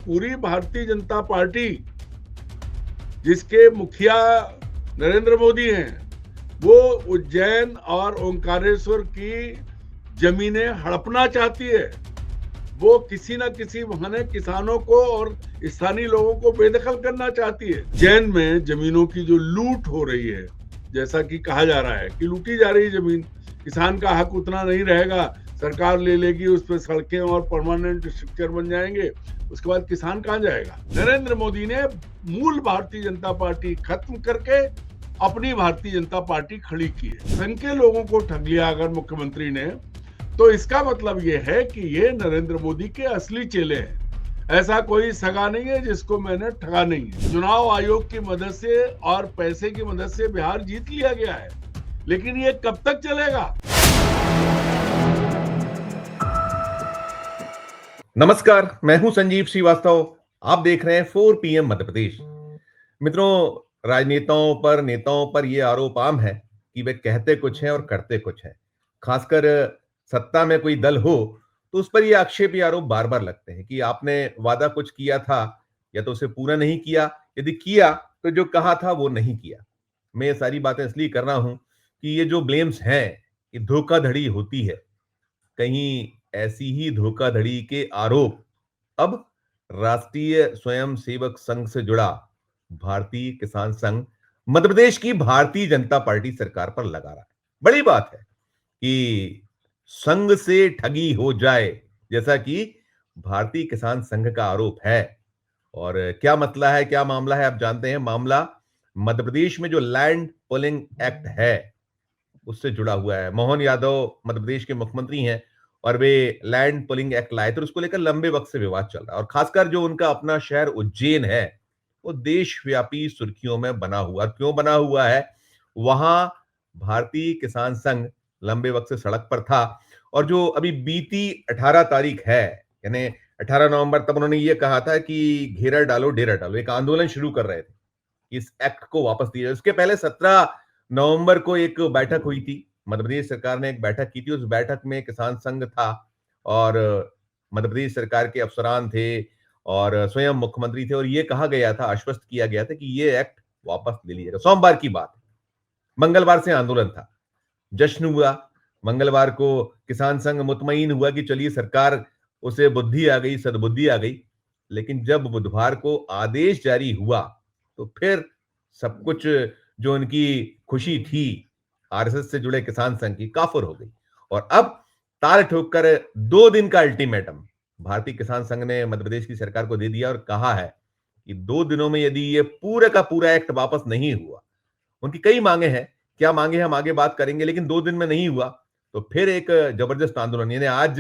पूरी भारतीय जनता पार्टी, जिसके मुखिया नरेंद्र मोदी हैं, वो उज्जैन और ओंकारेश्वर की जमीनें हड़पना चाहती है। वो किसी न किसी बहाने किसानों को और स्थानीय लोगों को बेदखल करना चाहती है। उज्जैन में जमीनों की जो लूट हो रही है, जैसा कि कहा जा रहा है कि लूटी जा रही जमीन, किसान का हक उतना नहीं रहेगा, सरकार ले लेगी, उस पर सड़कें और परमानेंट स्ट्रक्चर बन जाएंगे, उसके बाद किसान कहाँ जाएगा। नरेंद्र मोदी ने मूल भारतीय जनता पार्टी खत्म करके अपनी भारतीय जनता पार्टी खड़ी की है। संघ के लोगों को ठग लिया अगर मुख्यमंत्री ने, तो इसका मतलब ये है कि ये नरेंद्र मोदी के असली चेले हैं। ऐसा कोई सगा नहीं है जिसको मैंने ठगा नहीं है। चुनाव आयोग की मदद से और पैसे की मदद से बिहार जीत लिया गया है, लेकिन ये कब तक चलेगा। नमस्कार, मैं हूं संजीव श्रीवास्तव। आप देख रहे हैं 4 PM मध्य प्रदेश। मित्रों, राजनेताओं पर, नेताओं पर यह आरोप आम है कि वे कहते कुछ हैं और करते कुछ हैं। खासकर सत्ता में कोई दल हो तो उस पर यह आक्षेप, ये आरोप बार बार लगते हैं कि आपने वादा कुछ किया था या तो उसे पूरा नहीं किया, यदि किया तो जो कहा था वो नहीं किया। मैं ये सारी बातें इसलिए कर रहा हूं कि ये जो ब्लेम्स हैं, ये धोखाधड़ी होती है। कहीं ऐसी ही धोखाधड़ी के आरोप अब राष्ट्रीय स्वयंसेवक संघ से जुड़ा भारतीय किसान संघ मध्य प्रदेश की भारतीय जनता पार्टी सरकार पर लगा रहा है। बड़ी बात है कि संघ से ठगी हो जाए, जैसा कि भारतीय किसान संघ का आरोप है। और क्या मतला है, क्या मामला है, आप जानते हैं। मामला मध्य प्रदेश में जो लैंड पुलिंग एक्ट है उससे जुड़ा हुआ है। मोहन यादव मध्य प्रदेश के मुख्यमंत्री हैं और वे लैंड पुलिंग एक्ट लाए थे, उसको लेकर लंबे वक्त से विवाद चल रहा है। और खासकर जो उनका अपना शहर उज्जैन है, वो देशव्यापी सुर्खियों में बना हुआ। क्यों बना हुआ है? वहां भारतीय किसान संघ लंबे वक्त से सड़क पर था और जो अभी बीती 18 तारीख है, यानी 18 नवंबर, तब उन्होंने ये कहा था कि घेरा डालो डेरा डालो, एक आंदोलन शुरू कर रहे थे, इस एक्ट को वापस दिया जाए। उसके पहले 17 नवंबर को एक बैठक हुई थी, मध्य प्रदेश सरकार ने एक बैठक की थी। उस बैठक में किसान संघ था और मध्य प्रदेश सरकार के अफसरान थे और स्वयं मुख्यमंत्री थे, और ये कहा गया था, आश्वस्त किया गया था कि ये एक्ट वापस ले लीजिएगा। सोमवार की बात है, मंगलवार से आंदोलन था, जश्न हुआ। मंगलवार को किसान संघ मुतमईन हुआ कि चलिए सरकार, उसे बुद्धि आ गई, सद्बुद्धि आ गई। लेकिन जब बुधवार को आदेश जारी हुआ तो फिर सब कुछ, जो उनकी खुशी थी आरएसएस से जुड़े किसान संघ की, काफुर हो गई। और अब ताल ठोक कर 2 दिन का अल्टीमेटम भारतीय किसान संघ ने मध्य प्रदेश की सरकार को दे दिया और कहा है कि 2 दिनों में यदि ये पूरा का पूरा एक्ट वापस नहीं हुआ, उनकी कई मांगे हैं, क्या मांगे हम आगे बात करेंगे, लेकिन 2 दिन में नहीं हुआ तो फिर एक जबरदस्त आंदोलन, यानी आज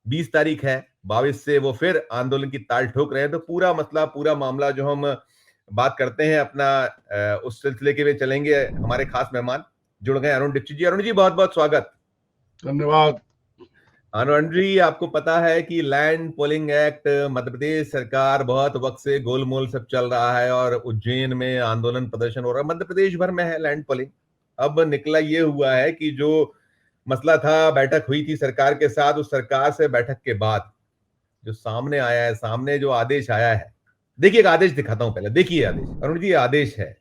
20 तारीख है, 22 से वो फिर आंदोलन की ताल ठोक रहे हैं। तो पूरा मसला, पूरा मामला जो हम बात करते हैं अपना, उस सिलसिले के में चलेंगे। हमारे खास मेहमान जुड़ गए, अरुण दीक्षित जी। अरुण जी, बहुत बहुत स्वागत। धन्यवाद। अरुण जी, आपको पता है कि land pulling act, Madhya Pradesh सरकार बहुत वक्त से गोलमोल सब चल रहा है और उज्जैन में आंदोलन प्रदर्शन हो रहा है, मध्य प्रदेश भर में है लैंड पुलिंग। अब निकला ये हुआ है कि जो मसला था, बैठक हुई थी सरकार के साथ, उस सरकार से बैठक के बाद जो सामने आया है, सामने जो आदेश आया है, देखिए एक आदेश दिखाता हूं, पहले देखिए आदेश। अरुण जी, आदेश है,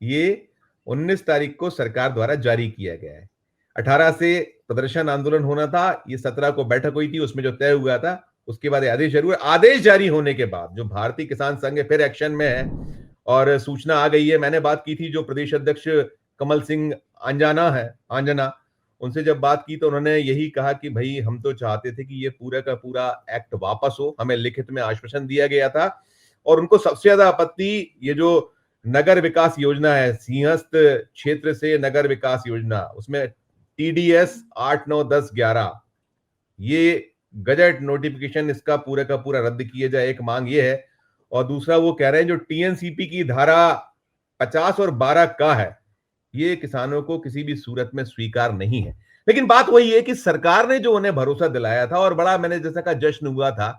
ये 19 तारीख को सरकार द्वारा जारी किया गया है। 18 से प्रदर्शन आंदोलन होना था, ये 17 को बैठक हुई थी, उसमें जो तय हुआ था, उसके बाद आदेश जारी हुआ। आदेश जारी होने के बाद जो भारतीय किसान संघ है फिर एक्शन में है और सूचना आ गई है। मैंने बात की थी जो प्रदेश अध्यक्ष कमल सिंह आंजना, उनसे जब बात की तो उन्होंने यही कहा कि भाई हम तो चाहते थे कि ये पूरा का पूरा एक्ट वापस हो, हमें लिखित में आश्वासन दिया गया था। और उनको सबसे ज्यादा आपत्ति ये जो नगर विकास योजना है, सिंहस्थ क्षेत्र से नगर विकास योजना, उसमें TDS 8, 9, 10, 11, ये गजट नोटिफिकेशन, इसका पूरा का पूरा रद्द किया जाए, एक मांग ये है। और दूसरा वो कह रहे हैं जो TNCP की धारा 50 और 12 का है, ये किसानों को किसी भी सूरत में स्वीकार नहीं है। लेकिन बात वही है कि सरकार ने जो उन्हें भरोसा दिलाया था और बड़ा, मैंने जैसा कहा, जश्न हुआ था,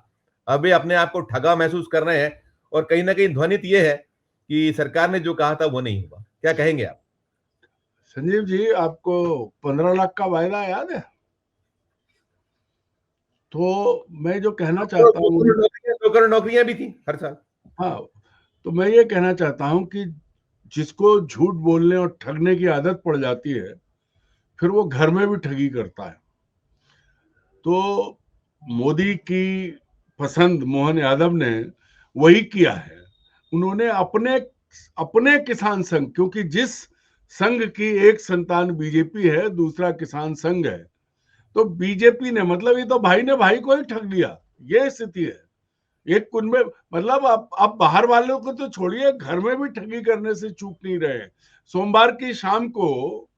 अब वे अपने आप को ठगा महसूस कर रहे हैं और कहीं ना कहीं ध्वनित यह है कि सरकार ने जो कहा था वो नहीं हुआ। क्या कहेंगे आप? संजीव जी, आपको 15 लाख का वायदा याद है? तो मैं जो कहना चाहता हूँ, लोग करोड़ नौकरियां भी थी हर साल। हाँ, तो मैं ये कहना चाहता हूं कि जिसको झूठ बोलने और ठगने की आदत पड़ जाती है, फिर वो घर में भी ठगी करता है। तो मोदी की पसंद मोहन यादव ने वही किया है। उन्होंने अपने अपने किसान संघ, क्योंकि जिस संघ की एक संतान बीजेपी है, दूसरा किसान संघ है, तो बीजेपी ने, मतलब ये तो भाई ने भाई को ही ठग दिया, ये स्थिति है। एक कुन में, मतलब आप बाहर वालों को तो छोड़िए, घर में भी ठगी करने से चूक नहीं रहे। सोमवार की शाम को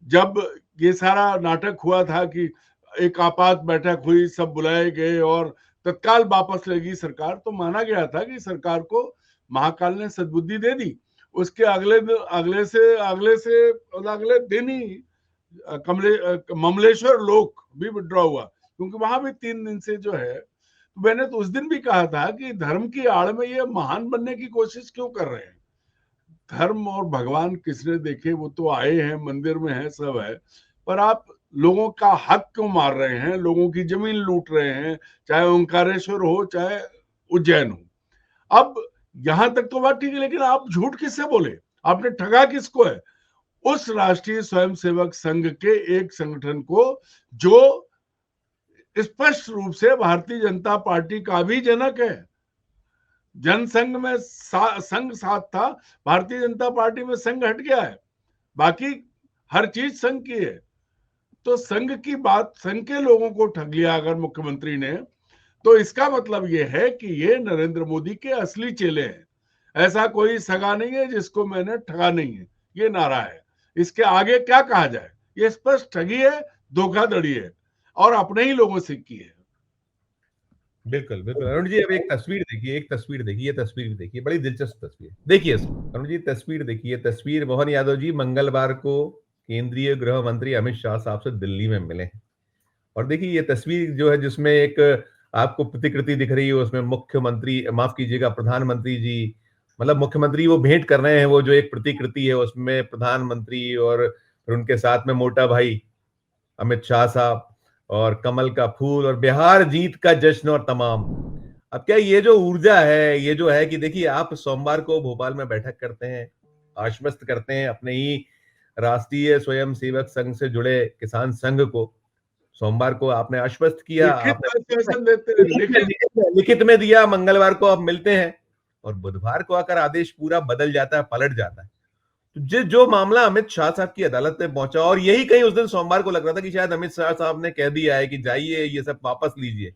जब ये सारा नाटक हुआ था कि एक आपात बैठक हुई, सब बुलाए गए और तत्काल वापस लेगी सरकार, तो माना गया था कि सरकार को महाकाल ने सद्बुद्धि दे दी। उसके अगले दिन ही ममलेश्वर लोक भी विड्रॉ हुआ, क्योंकि वहां भी 3 दिन से जो है। तो मैंने तो उस दिन भी कहा था कि धर्म की आड़ में ये महान बनने की कोशिश क्यों कर रहे हैं। धर्म और भगवान किसने देखे, वो तो आए हैं, मंदिर में है, सब है, पर आप लोगों का हक क्यों मार रहे हैं, लोगों की जमीन लूट रहे हैं, चाहे ओंकारेश्वर हो चाहे उज्जैन हो। अब यहां तक तो बात ठीक है, लेकिन आप झूठ किससे बोले, आपने ठगा किसको है? उस राष्ट्रीय स्वयंसेवक संघ के एक संगठन को, जो स्पष्ट रूप से भारतीय जनता पार्टी का भी जनक है। जनसंघ में संघ साथ था, भारतीय जनता पार्टी में संघ हट गया है, बाकी हर चीज संघ की है। तो संघ की बात, संघ के लोगों को ठग लिया अगर मुख्यमंत्री ने, तो इसका मतलब ये है कि ये नरेंद्र मोदी के असली चेले हैं। ऐसा कोई सगा नहीं है जिसको मैंने ठगा नहीं है, ये नारा है। इसके आगे क्या कहा जाए, ये स्पष्ट ठगी है, धोखाधड़ी है, और अपने ही लोगों से की है। बिल्कुल बिल्कुल अरुण जी, अब एक तस्वीर देखिए, ये तस्वीर भी देखिए, बड़ी दिलचस्प तस्वीर। देखिए अरुण जी, तस्वीर देखिए, तस्वीर मोहन यादव जी मंगलवार को केंद्रीय गृह मंत्री अमित शाह साहब से दिल्ली में मिले हैं। और देखिए ये तस्वीर जो है, जिसमें एक आपको प्रतिकृति दिख रही है, उसमें मुख्यमंत्री, माफ कीजिएगा, प्रधानमंत्री जी, मतलब मुख्यमंत्री वो भेंट कर रहे हैं, वो जो एक प्रतिकृति है उसमें प्रधानमंत्री और फिर उनके साथ में मोटा भाई अमित शाह साहब, और कमल का फूल और बिहार जीत का जश्न और तमाम। अब क्या ये जो ऊर्जा है, ये जो है कि देखिए, आप सोमवार को भोपाल में बैठक करते हैं, आश्वस्त करते हैं अपने ही राष्ट्रीय स्वयंसेवक संघ से जुड़े किसान संघ को। सोमवार को आपने आश्वस्त किया, लिखित आपने आश्वासन देते हैं, लिखित। लिखित में दिया, मंगलवार को आप मिलते हैं, और बुधवार को आकर आदेश पूरा बदल जाता है, पलट जाता है। तो जो मामला अमित शाह साहब की अदालत में पहुंचा, और यही कहीं उस दिन सोमवार को लग रहा था कि शायद अमित शाह साहब ने कह दिया है कि जाइए ये सब वापस लीजिए,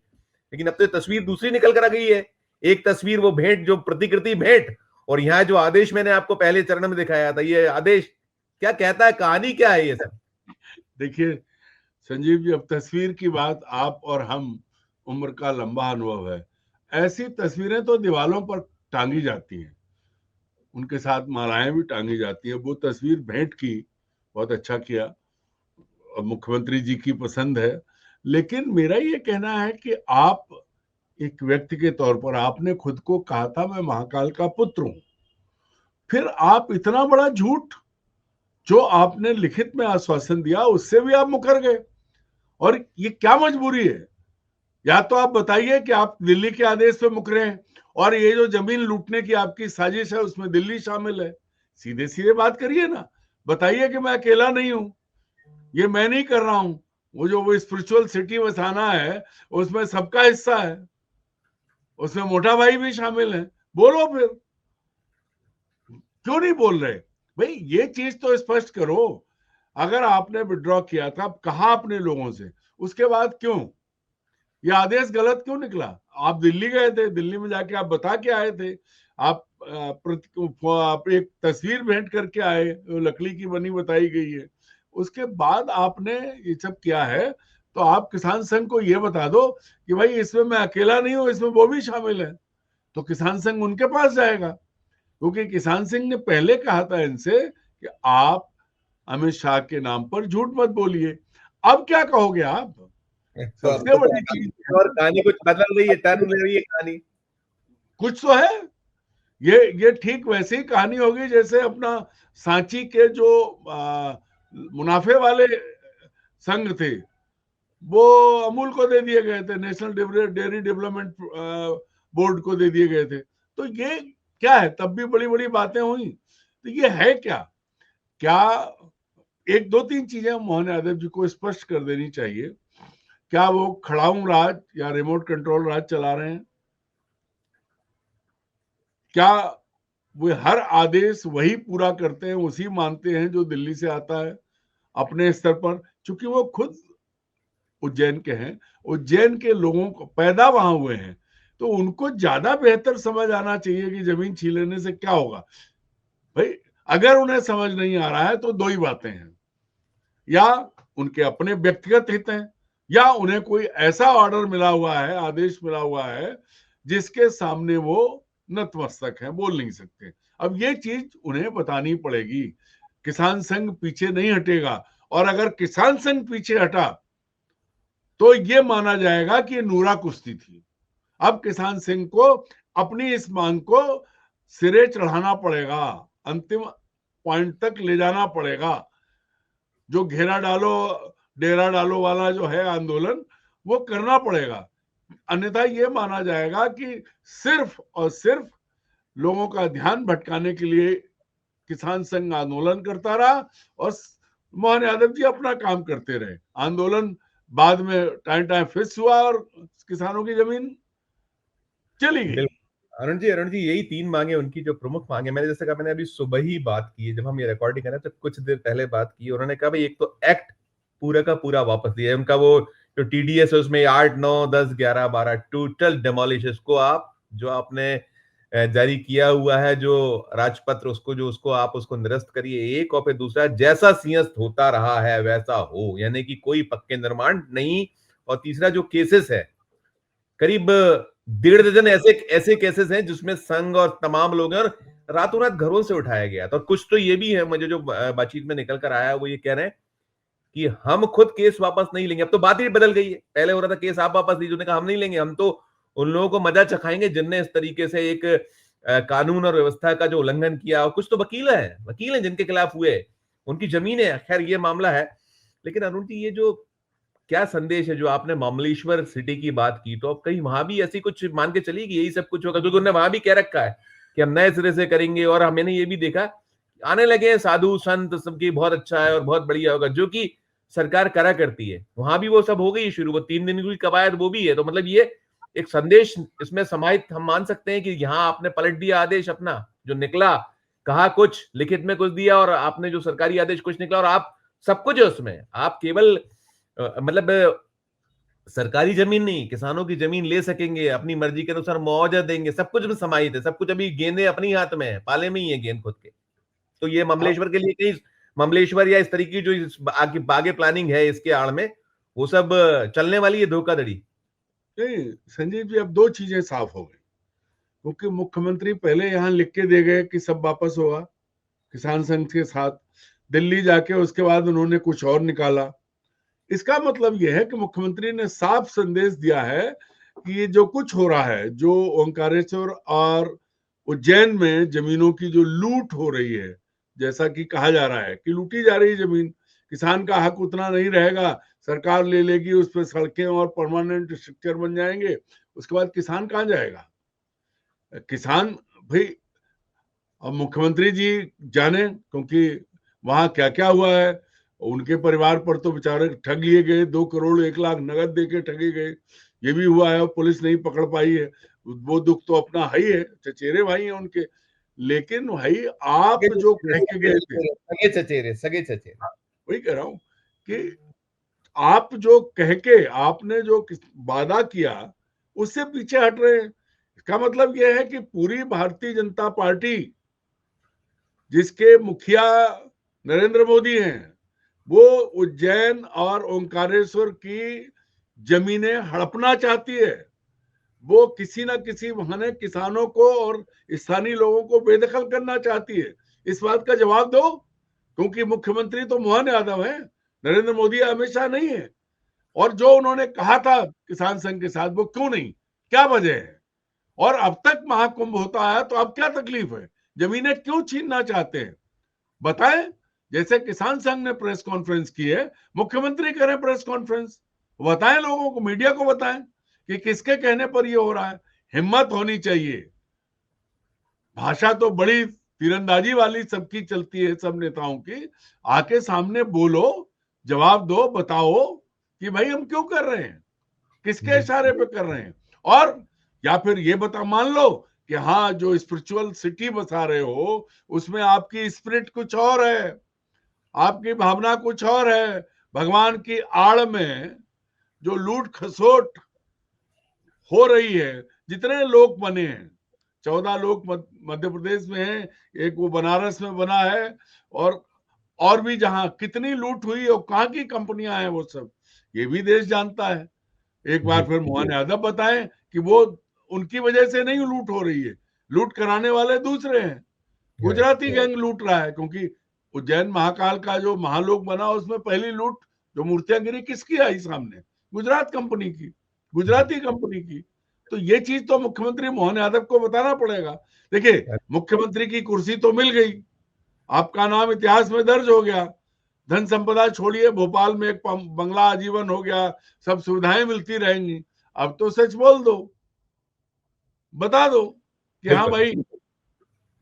लेकिन अब तो तस्वीर दूसरी निकल कर आ गई है। एक तस्वीर वो भेंट, जो प्रतिकृति भेंट, और यहाँ जो आदेश मैंने आपको पहले चरण में दिखाया था, ये आदेश क्या कहता है, कहानी क्या है ये सब? देखिए संजीव जी, अब तस्वीर की बात, आप और हम, उम्र का लंबा अनुभव है। ऐसी तस्वीरें तो दीवारों पर टांगी जाती हैं, उनके साथ मालाएं भी टांगी जाती है। वो तस्वीर भेंट की, बहुत अच्छा किया, मुख्यमंत्री जी की पसंद है। लेकिन मेरा ये कहना है कि आप एक व्यक्ति के तौर पर, आपने खुद को कहा था मैं महाकाल का पुत्र हूं, फिर आप इतना बड़ा झूठ, जो आपने लिखित में आश्वासन दिया उससे भी आप मुकर गए। और ये क्या मजबूरी है? या तो आप बताइए कि आप दिल्ली के आदेश पे मुकरे हैं, और ये जो जमीन लूटने की आपकी साजिश है उसमें दिल्ली शामिल है। सीधे सीधे बात करिए ना, बताइए कि मैं अकेला नहीं हूं, ये मैं नहीं कर रहा हूं। वो स्पिरिचुअल सिटी बसाना है, उसमें सबका हिस्सा है, उसमें मोटा भाई भी शामिल है। बोलो फिर, क्यों नहीं बोल रहे भाई? ये चीज तो स्पष्ट करो। अगर आपने विड्रॉ किया था, कहा अपने लोगों से, उसके बाद क्यों ये आदेश गलत क्यों निकला? आप दिल्ली गए थे, दिल्ली में जाके आप बता के आए थे, आप एक तस्वीर भेंट करके आए, लकड़ी की बनी बताई गई है, उसके बाद आपने ये सब किया है। तो आप किसान संघ को ये बता दो कि भाई इसमें मैं अकेला नहीं हूं, इसमें वो भी शामिल है। तो किसान संघ उनके पास जाएगा, क्योंकि किसान सिंह ने पहले कहा था इनसे कि आप अमित शाह के नाम पर झूठ मत बोलिए। अब क्या कहोगे आप? तो अब सबसे तो बड़ी चीज और कहानी कुछ बदल रही है, टर्न ले रही है कहानी। कुछ तो है। ये ठीक वैसे ही कहानी होगी जैसे अपना सांची के जो मुनाफे वाले संघ थे, वो अमूल को दे दिए गए थे, नेशनल डेयरी डेवलपमेंट बोर्ड को दे दिए गए थे। तो ये क्या है, तब भी बड़ी बड़ी बातें हुई। तो ये है क्या, क्या एक दो तीन चीजें मोहन यादव जी को स्पष्ट कर देनी चाहिए। क्या वो खड़ाऊ राज या रिमोट कंट्रोल राज चला रहे हैं? क्या वे हर आदेश वही पूरा करते हैं, उसी मानते हैं जो दिल्ली से आता है अपने स्तर पर? क्योंकि वो खुद उज्जैन के हैं, उज्जैन के लोगों को पैदा वहां हुए हैं, तो उनको ज्यादा बेहतर समझ आना चाहिए कि जमीन छीन लेने से क्या होगा। भाई अगर उन्हें समझ नहीं आ रहा है तो दो ही बातें हैं, या उनके अपने व्यक्तिगत हित हैं, या उन्हें कोई ऐसा ऑर्डर मिला हुआ है, आदेश मिला हुआ है जिसके सामने वो नतमस्तक हैं, बोल नहीं सकते। अब ये चीज उन्हें बतानी पड़ेगी। किसान संघ पीछे नहीं हटेगा, और अगर किसान संघ पीछे हटा तो ये माना जाएगा कि ये नूरा कुश्ती थी। अब किसान सिंह को अपनी इस मांग को सिरे चढ़ाना पड़ेगा, अंतिम पॉइंट तक ले जाना पड़ेगा। जो घेरा डालो डेरा डालो वाला जो है आंदोलन, वो करना पड़ेगा। अन्यथा ये माना जाएगा कि सिर्फ और सिर्फ लोगों का ध्यान भटकाने के लिए किसान संघ आंदोलन करता रहा और मोहन यादव जी अपना काम करते रहे। आंदोलन बाद में टाइम टाइम फिक्स हुआ और किसानों की जमीन चली गई। अरुण जी यही तीन मांगे उनकी जो प्रमुख मांगे, मैंने जैसे कहा, मैंने अभी सुबह ही बात की है, जब हम ये रिकॉर्डिंग कर रहे थे तो कुछ देर पहले बात की। उन्होंने कहा भाई एक तो एक्ट पूरा का पूरा वापस दिया है उनका, वो जो टीडीएस है उसमें 8, 9, 10, 11, 12 टोटल डेमोलिश, इसको आप जो आपने जारी किया हुआ है जो राजपत्र, उसको जो उसको आप उसको निरस्त करिए एक, और फिर दूसरा जैसा सिंहस्थ होता रहा है वैसा हो, यानी कि कोई पक्के निर्माण नहीं। और तीसरा जो केसेस है, करीब 1.5 दर्जन ऐसे ऐसे केसेस हैं जिसमें संघ और तमाम लोग हैं, और रातों रात घरों से उठाया गया। तो कुछ तो ये भी है, मुझे जो बातचीत में निकल कर आया वो ये कह रहे हैं कि हम खुद केस वापस नहीं लेंगे। अब तो बात ही बदल गई है, पहले हो रहा था केस आप वापस लीजिए, उन्होंने कहा हम नहीं लेंगे, हम तो उन लोगों को मजा चखाएंगे जिनने इस तरीके से एक कानून और व्यवस्था का जो उल्लंघन किया। और कुछ तो वकील हैं जिनके खिलाफ हुए, उनकी जमीन है, खैर ये मामला है। लेकिन अरुण जी ये जो क्या संदेश है, जो आपने मामलेश्वर सिटी की बात की, तो अब कहीं वहां भी ऐसी कुछ मान के चली कि यही सब कुछ होगा? क्योंकि उन्होंने वहां भी कह रखा है कि हम नए सिरे से करेंगे, और हमने ये भी देखा आने लगे साधु संत सबकी, बहुत अच्छा है और बहुत बढ़िया होगा, जो कि सरकार करा करती है। वहां भी वो सब हो गई शुरू, वो 3 दिन की कवायद वो भी है। तो मतलब ये एक संदेश इसमें समाहित हम मान सकते हैं कि यहाँ आपने पलट दिया आदेश अपना जो निकला, कहा कुछ, लिखित में कुछ दिया, और आपने जो सरकारी आदेश कुछ निकला, और आप सब कुछ है उसमें। आप केवल मतलब सरकारी जमीन नहीं, किसानों की जमीन ले सकेंगे, अपनी मर्जी के अनुसार मुआवजा देंगे, सब कुछ में समाहित है, सब कुछ। अभी गेंदे अपनी हाथ में है, पाले में ही है गेंद खुद के। तो ये ममलेश्वर के लिए कहीं, ममलेश्वर या इस तरीके की जो आगे प्लानिंग है इसके आड़ में, वो सब चलने वाली है धोखाधड़ी। नहीं संजीव जी, अब दो चीजें साफ हो गई, क्योंकि मुख्यमंत्री पहले यहाँ लिख के दे गए कि सब वापस होगा किसान संघ के साथ, दिल्ली जाके उसके बाद उन्होंने कुछ और निकाला। इसका मतलब यह है कि मुख्यमंत्री ने साफ संदेश दिया है कि ये जो कुछ हो रहा है, जो ओंकारेश्वर और उज्जैन में जमीनों की जो लूट हो रही है, जैसा कि कहा जा रहा है कि लूटी जा रही है जमीन, किसान का हक उतना नहीं रहेगा, सरकार ले लेगी, उस पर सड़कें और परमानेंट स्ट्रक्चर बन जाएंगे, उसके बाद किसान कहाँ जाएगा? किसान भाई, अब मुख्यमंत्री जी जाने, क्योंकि वहां क्या क्या हुआ है। उनके परिवार पर तो बेचारे ठग लिए गए, 2 करोड़ 1 लाख नगद देके ठगे गए, ये भी हुआ है और पुलिस नहीं पकड़ पाई है। वो दुख तो अपना है ही है, चचेरे भाई हैं उनके। लेकिन भाई आप जो कह के गए थे, सगे चचेरे, वही कह रहा हूं कि आप जो कह के आपने जो वादा किया उससे पीछे हट रहे हैं। इसका मतलब यह है कि पूरी भारतीय जनता पार्टी, जिसके मुखिया नरेंद्र मोदी हैं, वो उज्जैन और ओंकारेश्वर की जमीनें हड़पना चाहती है। वो किसी ना किसी बहाने किसानों को और स्थानीय लोगों को बेदखल करना चाहती है। इस बात का जवाब दो, क्योंकि मुख्यमंत्री तो मोहन यादव है, नरेंद्र मोदी हमेशा नहीं है। और जो उन्होंने कहा था किसान संघ के साथ, वो क्यों नहीं, क्या वजह है? और अब तक महाकुंभ होता है तो अब क्या तकलीफ है? जमीनें क्यों छीनना चाहते हैं, बताएं। जैसे किसान संघ ने प्रेस कॉन्फ्रेंस की है, मुख्यमंत्री करें प्रेस कॉन्फ्रेंस, बताएं लोगों को, मीडिया को बताएं कि किसके कहने पर ये हो रहा है। हिम्मत होनी चाहिए। भाषा तो बड़ी तीरंदाजी वाली सबकी चलती है, सब नेताओं की। आके सामने बोलो, जवाब दो, बताओ कि भाई हम क्यों कर रहे हैं, किसके इशारे पे कर रहे हैं। और या फिर ये बता, मान लो कि हाँ, जो स्पिरिचुअल सिटी बसा रहे हो उसमें आपकी स्पिरिट कुछ और है, आपकी भावना कुछ और है। भगवान की आड़ में जो लूट खसोट हो रही है, जितने लोक बने हैं, 14 लोक मध्य प्रदेश में है, एक वो बनारस में बना है, और भी जहां कितनी लूट हुई और कहाँ की कंपनियां हैं वो सब, ये भी देश जानता है। एक बार फिर मोहन यादव बताएं कि वो उनकी वजह से नहीं लूट हो रही है, लूट कराने वाले दूसरे हैं। गुजराती गैंग लूट रहा है, क्योंकि उज्जैन महाकाल का जो महालोक बना उसमें पहली लूट जो मूर्तियां गिरी किसकी आई सामने, गुजरात कंपनी की, गुजराती कंपनी की। तो ये चीज तो मुख्यमंत्री मोहन यादव को बताना पड़ेगा। देखिए, मुख्यमंत्री की कुर्सी तो मिल गई, आपका नाम इतिहास में दर्ज हो गया, धन संपदा छोड़िए, भोपाल में एक बंगला आजीवन हो गया, सब सुविधाएं मिलती रहेंगी। अब तो सच बोल दो, बता दो कि हाँ भाई।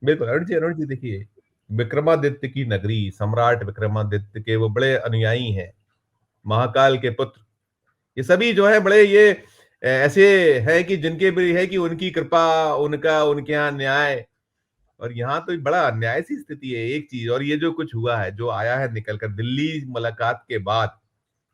बिल्कुल अरुण जी देखिए, विक्रमादित्य की नगरी, सम्राट विक्रमादित्य के वो बड़े अनुयायी हैं, महाकाल के पुत्र, ये सभी जो है बड़े ये ऐसे है कि जिनके भी है कि उनकी कृपा, उनका उनके यहाँ न्याय, और यहाँ तो बड़ा अन्याय सी स्थिति है। एक चीज, और ये जो कुछ हुआ है, जो आया है निकलकर दिल्ली मुलाकात के बाद,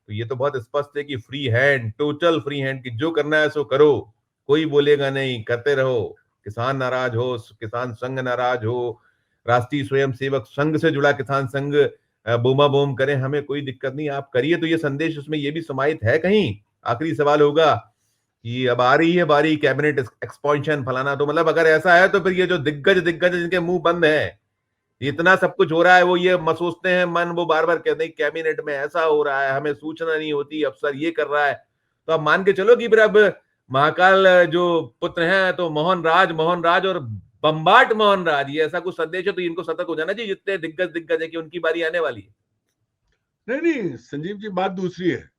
तो ये तो बहुत स्पष्ट है कि free hand, total free hand, कि जो करना है सो करो, कोई बोलेगा नहीं, करते रहो। किसान नाराज हो, किसान संघ नाराज हो, राष्ट्रीय स्वयंसेवक संघ से जुड़ा किसान संघ बोमा बोम करें, हमें कोई दिक्कत नहीं, आप करिए। तो ये संदेश उसमें ये भी समाहित है कहीं? आखिरी सवाल होगा कि अब आ रही है बारी कैबिनेट एक्सपेंशन फलाना, तो मतलब अगर ऐसा है तो फिर ये जो दिग्गज दिग्गज जिनके मुंह बंद है, इतना सब कुछ हो रहा है, वो ये सोचते हैं मन, वो बार बार कहते हैं कैबिनेट में ऐसा हो रहा है, हमें सूचना नहीं होती, अफसर ये कर रहा है। तो आप मान के चलो कि फिर अब महाकाल जो पुत्र हैं तो मोहन राज और बम्बाट मोहन राज, ये ऐसा कुछ संदेश है, तो इनको सतर्क हो जाना चाहिए जितने दिग्गज दिग्गज है कि उनकी बारी आने वाली है। नहीं संजीव जी, बात दूसरी है।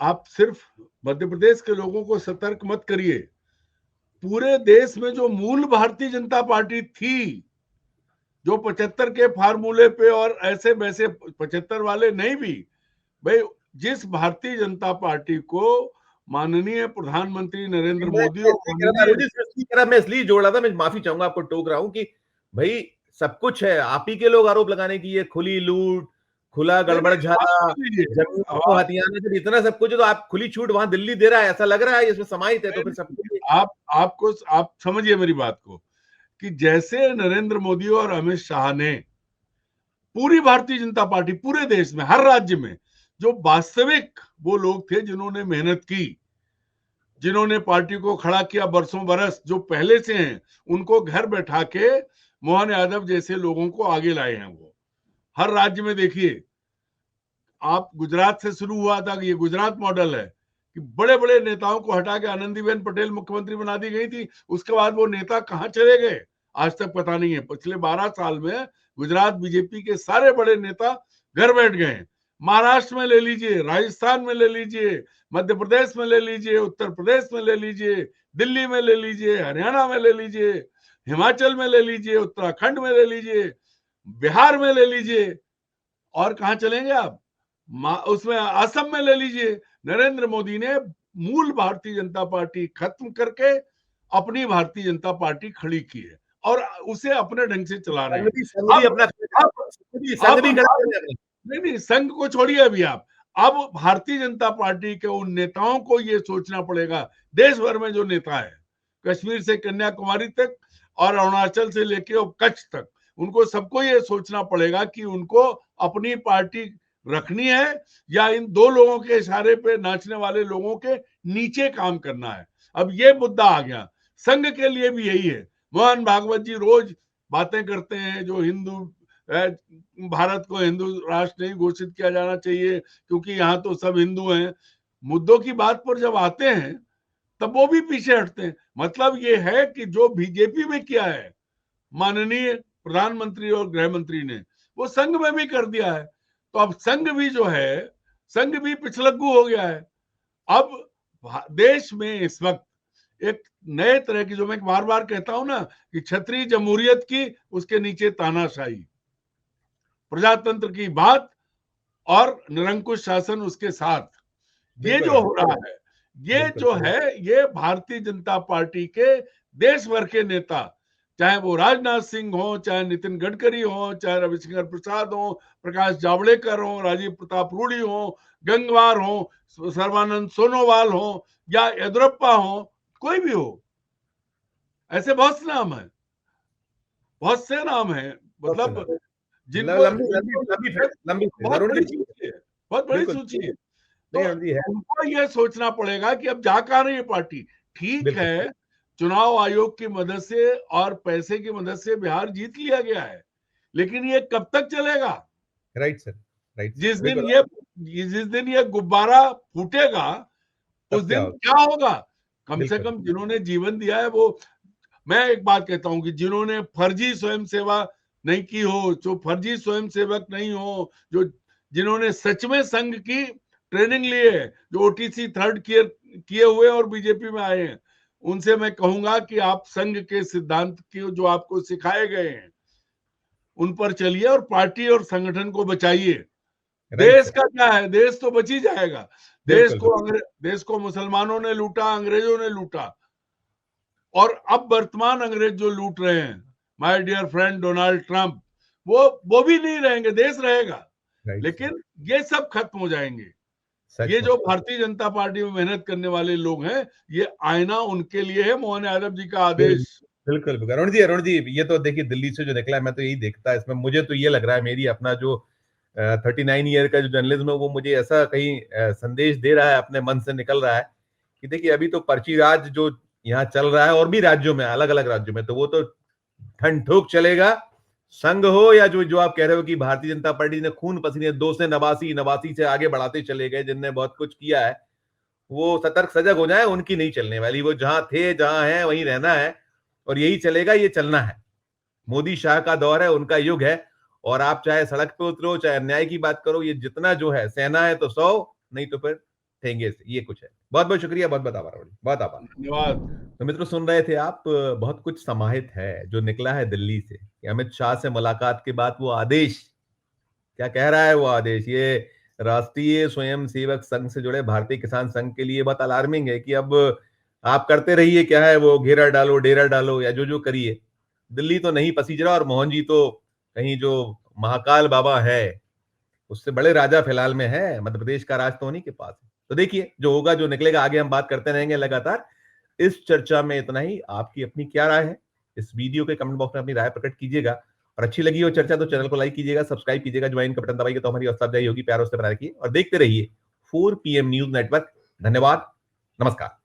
आप सिर्फ मध्य प्रदेश के लोगों को सतर्क मत करिए, पूरे देश में जो मूल भारतीय जनता पार्टी थी, जो 75 के फार्मूले पे और ऐसे वैसे 75 वाले नहीं भी, भाई जिस भारतीय जनता पार्टी को माननीय प्रधानमंत्री नरेंद्र मोदी और माननीय, मैं इसलिए जोड़ रहा था, मैं माफी चाहूंगा, आपको टोक रहा हूं कि भाई सब कुछ है, आप ही के लोग आरोप लगाने की, ये खुली लूट, खुला गड़बड़ झाला, जमीन को हथियाने से इतना सब कुछ, तो आप खुली छूट वहां दिल्ली दे रहा है, ऐसा लग रहा है इसमें समाहित है, तो फिर सब कुछ आप समझिए मेरी बात को, कि जैसे नरेंद्र मोदी और अमित शाह ने पूरी भारतीय जनता पार्टी, पूरे देश में हर राज्य में जो वास्तविक वो लोग थे जिन्होंने मेहनत की, जिन्होंने पार्टी को खड़ा किया बरसों बरस, जो पहले से हैं, उनको घर बैठा के मोहन यादव जैसे लोगों को आगे लाए हैं। वो हर राज्य में देखिए, आप गुजरात से शुरू हुआ था, ये गुजरात मॉडल है कि बड़े बड़े नेताओं को हटा के आनंदीबेन पटेल मुख्यमंत्री बना दी गई थी, उसके बाद वो नेता कहां चले गए आज तक पता नहीं है। पिछले 12 साल में गुजरात बीजेपी के सारे बड़े नेता घर बैठ गए। महाराष्ट्र में ले लीजिए, राजस्थान में ले लीजिए, मध्य प्रदेश में ले लीजिए, उत्तर प्रदेश में ले लीजिए, दिल्ली में ले लीजिए, हरियाणा में ले लीजिए, हिमाचल में ले लीजिए, उत्तराखंड में ले लीजिए, बिहार में ले लीजिए, और कहां चलेंगे आप, उसमें असम में ले लीजिए। नरेंद्र मोदी ने मूल भारतीय जनता पार्टी खत्म करके अपनी भारतीय जनता पार्टी खड़ी की है और उसे अपने ढंग से चला रहे हैं। नहीं, संघ को छोड़िए अभी आप, अब भारतीय जनता पार्टी के उन नेताओं को ये सोचना पड़ेगा, देश भर में जो नेता है, कश्मीर से कन्याकुमारी तक और अरुणाचल से लेके कच्छ तक, उनको सबको ये सोचना पड़ेगा कि उनको अपनी पार्टी रखनी है या इन दो लोगों के इशारे पे नाचने वाले लोगों के नीचे काम करना है। अब ये मुद्दा आ गया। संघ के लिए भी यही है। मोहन भागवत जी रोज बातें करते हैं जो हिंदू, भारत को हिंदू राष्ट्र नहीं घोषित किया जाना चाहिए क्योंकि यहाँ तो सब हिंदू हैं। मुद्दों की बात पर जब आते हैं तब वो भी पीछे हटते हैं। मतलब ये है कि जो बीजेपी में किया है माननीय प्रधानमंत्री और गृह मंत्री ने, वो संघ में भी कर दिया है। तो अब संघ भी जो है, संघ भी पिछलग्गू हो गया है। अब देश में इस वक्त एक नए तरह की, जो मैं बार बार कहता हूं ना कि क्षत्रिय जमहूरियत की, उसके नीचे तानाशाही, प्रजातंत्र की बात और निरंकुश शासन उसके साथ, ये जो हो रहा है, ये जो है, ये भारतीय जनता पार्टी के देश भर के नेता, चाहे वो राजनाथ सिंह हो, चाहे नितिन गडकरी हो, चाहे रविशंकर प्रसाद हो, प्रकाश जावड़ेकर हो, राजीव प्रताप रूडी हो, गंगवार हो, सर्बानंद सोनोवाल हो, या येदुरप्पा हो, कोई भी हो, ऐसे बहुत से नाम है, बहुत से नाम है, मतलब जिनको बहुत बड़ी सूची है, बहुत बड़ी सूची है। तो उनको ये सोचना पड़ेगा कि अब जा कहां रही है पार्टी। ठीक है, चुनाव आयोग की मदद से और पैसे की मदद से बिहार जीत लिया गया है, लेकिन ये कब तक चलेगा? Right sir, right. जिस दिन ये गुब्बारा फूटेगा, उस दिन क्या होगा? कम से कम जिन्होंने जीवन दिया है, वो, मैं एक बात कहता हूं कि जिन्होंने फर्जी स्वयं सेवा नहीं की हो, जो फर्जी स्वयं सेवक नहीं हो, जो जिन्होंने सच में संघ की ट्रेनिंग ली है, जो ओटीसी थर्ड किए हुए और बीजेपी में आए हैं, उनसे मैं कहूंगा कि आप संघ के सिद्धांत की जो आपको सिखाए गए हैं, उन पर चलिए और पार्टी और संगठन को बचाइए। देश का क्या है, देश तो बच ही जाएगा। देश को मुसलमानों ने लूटा, अंग्रेजों ने लूटा, और अब वर्तमान अंग्रेज जो लूट रहे हैं, my dear friend Donald Trump, वो भी नहीं रहेंगे, देश रहेगा, लेकिन ये सब खत्म हो जाएंगे। ये जो भारतीय जनता पार्टी में मेहनत करने वाले लोग हैं, ये आईना उनके लिए है, मोहन यादव जी का आदेश। बिल्कुल बिल्कुल। अरुण जी, ये तो देखिए दिल्ली से जो निकला है, मैं तो यही देखता है इसमें, मुझे तो ये लग रहा है, मेरी अपना जो 39 ईयर का जो जर्नलिज्म है, वो मुझे ऐसा कहीं संदेश दे रहा है, अपने मन से निकल रहा है कि देखिए अभी तो पर्ची राज जो यहाँ चल रहा है, और भी राज्यों में, अलग अलग राज्यों में, तो वो तो ठंड ठोक चलेगा। संघ हो या जो आप कह रहे हो कि भारतीय जनता पार्टी ने खून पसीने 2 से नवासी से आगे बढ़ाते चले गए, जिनने बहुत कुछ किया है, वो सतर्क सजग हो जाए, उनकी नहीं चलने वाली। वो जहां थे, जहां है, वहीं रहना है, और यही चलेगा, ये चलना है। मोदी शाह का दौर है, उनका युग है, और आप चाहे सड़क पे उतरो, चाहे अन्याय की बात करो, ये जितना जो है, सेना है तो 100, नहीं तो फिर ठेंगे से, ये कुछ है। बहुत बहुत शुक्रिया, बहुत आभार, बहुत आभार, धन्यवाद। तो मित्रों, सुन रहे थे आप, बहुत कुछ समाहित है जो निकला है दिल्ली से, कि अमित शाह से मुलाकात के बाद वो आदेश, क्या कह रहा है वो आदेश, ये राष्ट्रीय स्वयंसेवक संघ से जुड़े भारतीय किसान संघ के लिए बहुत अलार्मिंग है कि अब आप करते रहिए, क्या है वो, घेरा डालो, डेरा डालो, या जो करिए, दिल्ली तो नहीं पसीज रहा, और मोहन जी तो कहीं जो महाकाल बाबा है, उससे बड़े राजा फिलहाल में है, मध्य प्रदेश का राज तो उन्हीं के पास है। तो देखिए जो होगा, जो निकलेगा, आगे हम बात करते रहेंगे लगातार। इस चर्चा में इतना ही। आपकी अपनी क्या राय है, इस वीडियो के कमेंट बॉक्स में अपनी राय प्रकट कीजिएगा, और अच्छी लगी हो चर्चा तो चैनल को लाइक कीजिएगा, सब्सक्राइब कीजिएगा, ज्वाइन का बटन दबाइए तो हमारी हौसला अफजाई होगी, प्यार से बना रखिए, और देखते रहिए 4 PM न्यूज नेटवर्क। धन्यवाद, नमस्कार।